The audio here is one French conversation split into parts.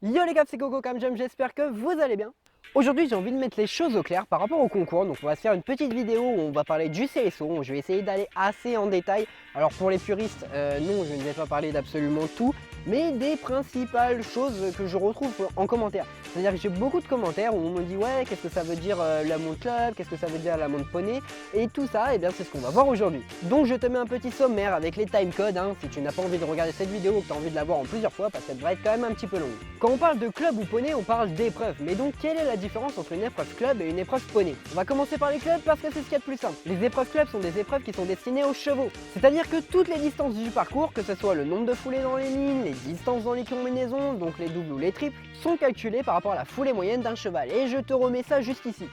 Yo les gars, c'est Coco comme j'aime, j'espère que vous allez bien. Aujourd'hui j'ai envie de mettre les choses au clair par rapport au concours, donc on va se faire une petite vidéo où on va parler du CSO, je vais essayer d'aller assez en détail. Alors pour les puristes, non, je ne vais pas parler d'absolument tout, mais des principales choses que je retrouve en commentaire. C'est-à-dire que j'ai beaucoup de commentaires où on me dit ouais, qu'est-ce que ça veut dire la montre club, qu'est-ce que ça veut dire la montre poney, et tout ça, et bien c'est ce qu'on va voir aujourd'hui. Donc je te mets un petit sommaire avec les timecodes, si tu n'as pas envie de regarder cette vidéo ou que tu as envie de la voir en plusieurs fois parce qu'elle devrait être quand même un petit peu longue. Quand on parle de club ou poney, on parle d'épreuve, mais donc quelle est la différence entre une épreuve club et une épreuve poney? On va commencer par les clubs parce que c'est ce qu'il y a de plus simple. Les épreuves club sont des épreuves qui sont destinées aux chevaux, c'est-à-dire que toutes les distances du parcours, que ce soit le nombre de foulées dans les lignes, les distances dans les combinaisons, donc les doubles ou les triples, sont calculées par rapport à la foulée moyenne d'un cheval, et je te remets ça juste ici.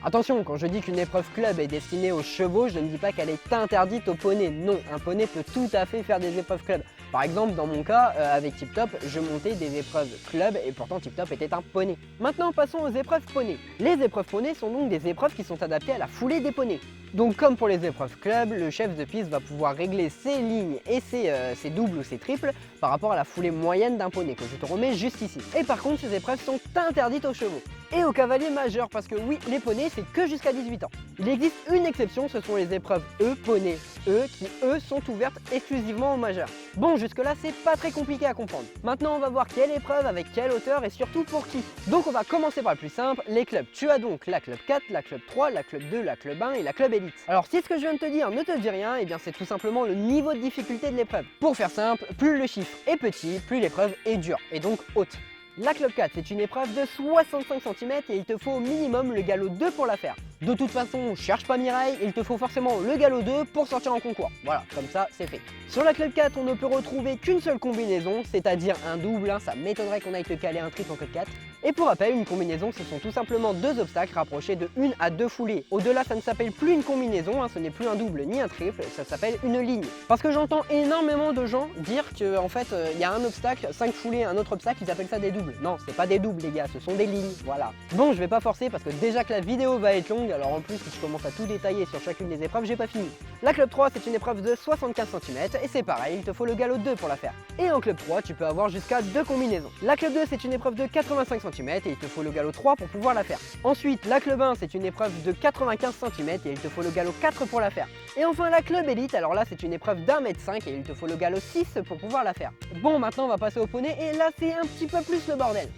Attention, quand je dis qu'une épreuve club est destinée aux chevaux, je ne dis pas qu'elle est interdite aux poneys. Non, un poney peut tout à fait faire des épreuves club. Par exemple, dans mon cas, avec Tip Top, je montais des épreuves club et pourtant Tip Top était un poney. Maintenant, passons aux épreuves poney. Les épreuves poney sont donc des épreuves qui sont adaptées à la foulée des poneys. Donc comme pour les épreuves club, le chef de piste va pouvoir régler ses lignes et ses doubles ou ses triples par rapport à la foulée moyenne d'un poney, que je te remets juste ici. Et par contre, ces épreuves sont interdites aux chevaux et aux cavaliers majeurs, parce que oui, les poneys c'est que jusqu'à 18 ans. Il existe une exception, ce sont les épreuves poney, qui sont ouvertes exclusivement aux majeurs. Bon, jusque là c'est pas très compliqué à comprendre. Maintenant on va voir quelle épreuve, avec quelle hauteur et surtout pour qui. Donc on va commencer par le plus simple, les clubs. Tu as donc la club 4, la club 3, la club 2, la club 1 et la club élite. Alors si ce que je viens de te dire ne te dit rien, et bien c'est tout simplement le niveau de difficulté de l'épreuve. Pour faire simple, plus le chiffre est petit, plus l'épreuve est dure et donc haute. La club 4 c'est une épreuve de 65 cm et il te faut au minimum le galop 2 pour la faire. De toute façon, cherche pas Mireille, il te faut forcément le galop 2 pour sortir en concours. Voilà, comme ça c'est fait. Sur la club 4, on ne peut retrouver qu'une seule combinaison, c'est-à-dire un double, ça m'étonnerait qu'on aille te caler un triple en club 4. Et pour rappel, une combinaison ce sont tout simplement deux obstacles rapprochés de 1 à 2 foulées. Au-delà, ça ne s'appelle plus une combinaison, ce n'est plus un double ni un triple, ça s'appelle une ligne. Parce que j'entends énormément de gens dire que en fait, il y a un obstacle, 5 foulées, un autre obstacle, ils appellent ça des doubles. Non, c'est pas des doubles les gars, ce sont des lignes, voilà. Bon, je vais pas forcer parce que déjà que la vidéo va être longue, alors en plus si je commence à tout détailler sur chacune des épreuves, j'ai pas fini. La club 3 c'est une épreuve de 75 cm et c'est pareil, il te faut le galop 2 pour la faire. Et en club 3 tu peux avoir jusqu'à 2 combinaisons. La club 2 c'est une épreuve de 85 cm et il te faut le galop 3 pour pouvoir la faire. Ensuite la club 1 c'est une épreuve de 95 cm et il te faut le galop 4 pour la faire. Et enfin la club élite, alors là c'est une épreuve d'1,5 m et il te faut le galop 6 pour pouvoir la faire. Bon, maintenant on va passer au poney et là c'est un petit peu plus le bordel.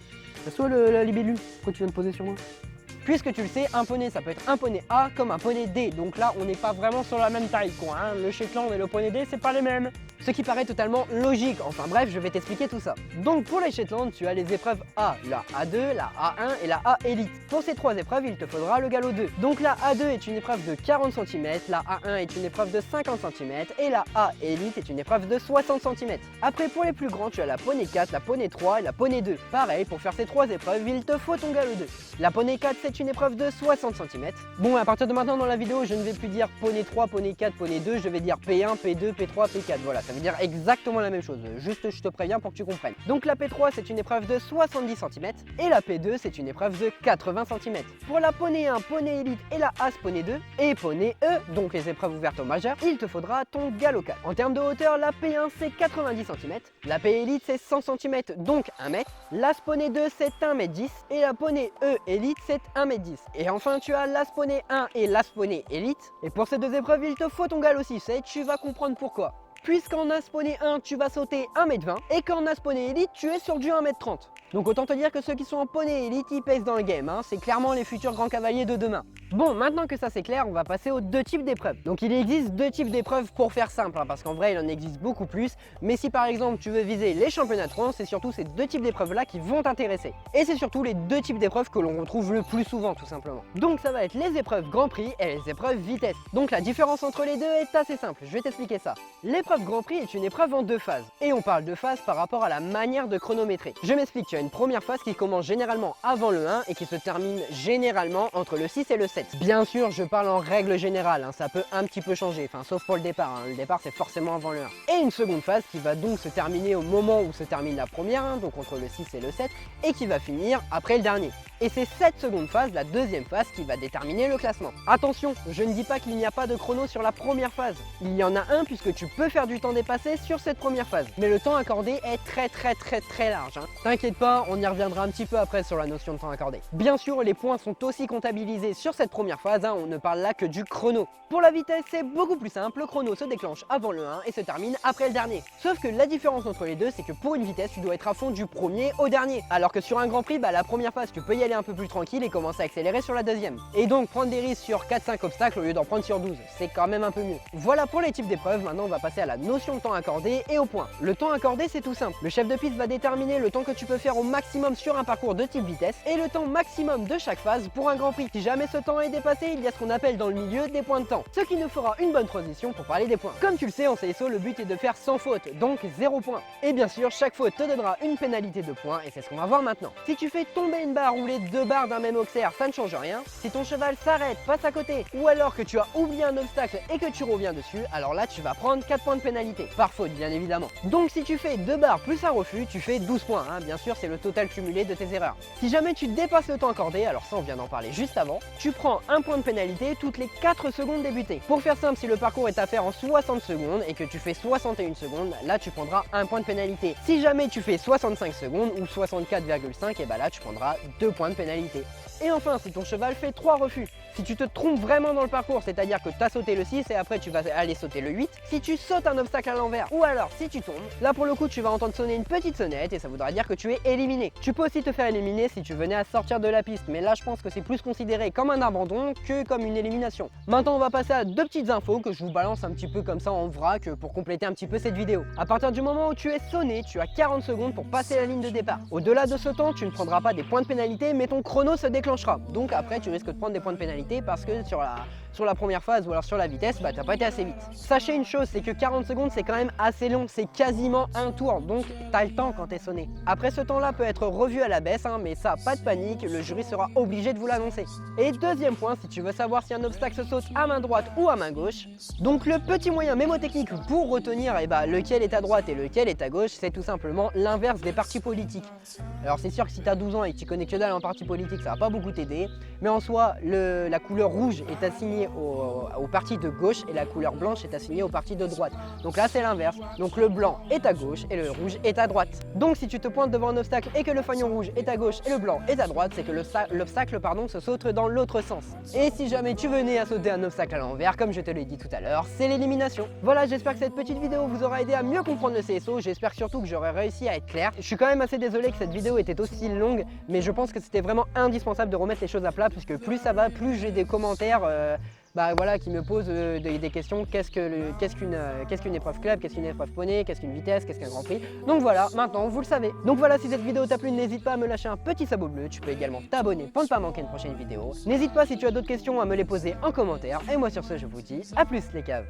C'est toi la libellule, pourquoi tu viens de poser sur moi? Puisque tu le sais, un poney ça peut être un poney A comme un poney D, donc là on n'est pas vraiment sur la même taille quoi, le Shetland et le poney D c'est pas les mêmes. Ce qui paraît totalement logique, enfin bref je vais t'expliquer tout ça. Donc pour les Shetland tu as les épreuves A, la A2, la A1 et la A élite. Pour ces trois épreuves il te faudra le galop 2. Donc la A2 est une épreuve de 40 cm, la A1 est une épreuve de 50 cm et la A élite est une épreuve de 60 cm. Après pour les plus grands tu as la poney 4, la poney 3 et la poney 2. Pareil, pour faire ces trois épreuves il te faut ton galop 2. La poney 4 c'est une épreuve de 60 cm. Bon, à partir de maintenant dans la vidéo, je ne vais plus dire poney 3, poney 4, poney 2, je vais dire P1, P2, P3, P4. Voilà, ça veut dire exactement la même chose. Juste, je te préviens pour que tu comprennes. Donc la P3, c'est une épreuve de 70 cm et la P2, c'est une épreuve de 80 cm. Pour la poney 1, poney élite et la As poney 2 et poney E, donc les épreuves ouvertes aux majeurs, il te faudra ton galop 4. En termes de hauteur, la P1 c'est 90 cm, la P élite c'est 100 cm, donc 1 m, l'As poney 2 c'est 1,10 m et la poney E élite c'est 1,10 m. Et enfin tu as l'As poney 1 et l'As poney élite. Et pour ces deux épreuves il te faut ton galop 6 et tu vas comprendre pourquoi. Puisqu'en As poney 1 tu vas sauter 1,20 m et qu'en As poney élite tu es sur du 1,30 m. Donc autant te dire que ceux qui sont en poney élite ils pèsent dans le game, c'est clairement les futurs grands cavaliers de demain. Bon, maintenant que ça c'est clair, on va passer aux deux types d'épreuves. Donc il existe deux types d'épreuves pour faire simple, parce qu'en vrai il en existe beaucoup plus. Mais si par exemple tu veux viser les championnats de France, c'est surtout ces deux types d'épreuves là qui vont t'intéresser. Et c'est surtout les deux types d'épreuves que l'on retrouve le plus souvent tout simplement. Donc ça va être les épreuves Grand Prix et les épreuves vitesse. Donc la différence entre les deux est assez simple, je vais t'expliquer ça. L'épreuve Grand Prix est une épreuve en deux phases. Et on parle de phase par rapport à la manière de chronométrer. Je m'explique, tu as une première phase qui commence généralement avant le 1 et qui se termine généralement entre le 6 et le 7. 7. Bien sûr, je parle en règle générale, ça peut un petit peu changer, sauf pour le départ. Le départ, c'est forcément avant le 1. Et une seconde phase qui va donc se terminer au moment où se termine la première, donc entre le 6 et le 7, et qui va finir après le dernier. Et c'est cette seconde phase, la deuxième phase, qui va déterminer le classement. Attention, je ne dis pas qu'il n'y a pas de chrono sur la première phase. Il y en a un puisque tu peux faire du temps dépassé sur cette première phase. Mais le temps accordé est très large. T'inquiète pas, on y reviendra un petit peu après sur la notion de temps accordé. Bien sûr, les points sont aussi comptabilisés sur cette première phase, on ne parle là que du chrono. Pour la vitesse, c'est beaucoup plus simple, le chrono se déclenche avant le 1 et se termine après le dernier. Sauf que la différence entre les deux, c'est que pour une vitesse, tu dois être à fond du premier au dernier. Alors que sur un Grand Prix, la première phase, tu peux y aller un peu plus tranquille et commencer à accélérer sur la deuxième. Et donc prendre des risques sur 4-5 obstacles au lieu d'en prendre sur 12, c'est quand même un peu mieux. Voilà pour les types d'épreuves, maintenant on va passer à la notion de temps accordé et au point. Le temps accordé, c'est tout simple. Le chef de piste va déterminer le temps que tu peux faire au maximum sur un parcours de type vitesse et le temps maximum de chaque phase pour un Grand Prix. Si jamais ce temps est dépassé, il y a ce qu'on appelle dans le milieu des points de temps. Ce qui nous fera une bonne transition pour parler des points. Comme tu le sais, en CSO, le but est de faire sans faute, donc 0 points. Et bien sûr, chaque faute te donnera une pénalité de points et c'est ce qu'on va voir maintenant. Si tu fais tomber une barre ou les deux barres d'un même auxerre, ça ne change rien. Si ton cheval s'arrête, passe à côté, ou alors que tu as oublié un obstacle et que tu reviens dessus, alors là tu vas prendre 4 points de pénalité, par faute bien évidemment. Donc si tu fais 2 barres plus un refus, tu fais 12 points, bien sûr c'est le total cumulé de tes erreurs. Si jamais tu dépasses le temps accordé, alors ça on vient d'en parler juste avant, tu prends un point de pénalité toutes les 4 secondes débutées. Pour faire simple, si le parcours est à faire en 60 secondes et que tu fais 61 secondes, là tu prendras un point de pénalité. Si jamais tu fais 65 secondes ou 64,5, et là tu prendras 2 points de pénalité. Et enfin, si ton cheval fait 3 refus, si tu te trompes vraiment dans le parcours, c'est-à-dire que tu as sauté le 6 et après tu vas aller sauter le 8, si tu sautes un obstacle à l'envers ou alors si tu tombes, là pour le coup tu vas entendre sonner une petite sonnette et ça voudra dire que tu es éliminé. Tu peux aussi te faire éliminer si tu venais à sortir de la piste, mais là je pense que c'est plus considéré comme un abandon que comme une élimination. Maintenant on va passer à 2 petites infos que je vous balance un petit peu comme ça en vrac pour compléter un petit peu cette vidéo. À partir du moment où tu es sonné, tu as 40 secondes pour passer la ligne de départ. Au-delà de ce temps, tu ne prendras pas des points de pénalité, mais ton chrono se déclenchera. Donc après tu risques de prendre des points de pénalité parce que sur la première phase ou alors sur la vitesse, t'as pas été assez vite. Sachez une chose, c'est que 40 secondes c'est quand même assez long, c'est quasiment un tour, donc t'as le temps quand t'es sonné. Après ce temps-là peut être revu à la baisse, mais ça, pas de panique, le jury sera obligé de vous l'annoncer. Et deuxième point, si tu veux savoir si un obstacle se saute à main droite ou à main gauche, donc le petit moyen mémotechnique pour retenir lequel est à droite et lequel est à gauche, c'est tout simplement l'inverse des partis politiques. Alors c'est sûr que si t'as 12 ans et que tu connais que dalle en parti politique, ça va pas beaucoup t'aider, mais en soi, la couleur rouge est assignée au parti de gauche et la couleur blanche est assignée au parti de droite. Donc là c'est l'inverse, donc le blanc est à gauche et le rouge est à droite. Donc si tu te pointes devant un obstacle et que le fanion rouge est à gauche et le blanc est à droite, c'est que l'obstacle se saute dans l'autre sens. Et si jamais tu venais à sauter un obstacle à l'envers, comme je te l'ai dit tout à l'heure, c'est l'élimination. Voilà, j'espère que cette petite vidéo vous aura aidé à mieux comprendre le CSO, j'espère surtout que j'aurai réussi à être clair. Je suis quand même assez désolé que cette vidéo était aussi longue, mais je pense que c'était vraiment indispensable de remettre les choses à plat, puisque plus ça va, plus j'ai des commentaires qui me posent des questions. Qu'est-ce qu'une épreuve club, qu'est-ce qu'une épreuve poney, qu'est-ce qu'une vitesse, qu'est-ce qu'un Grand Prix. Donc voilà, maintenant vous le savez. Donc voilà, si cette vidéo t'a plu, n'hésite pas à me lâcher un petit sabot bleu. Tu peux également t'abonner pour ne pas manquer une prochaine vidéo. N'hésite pas si tu as d'autres questions à me les poser en commentaire. Et moi sur ce, je vous dis à plus les caves.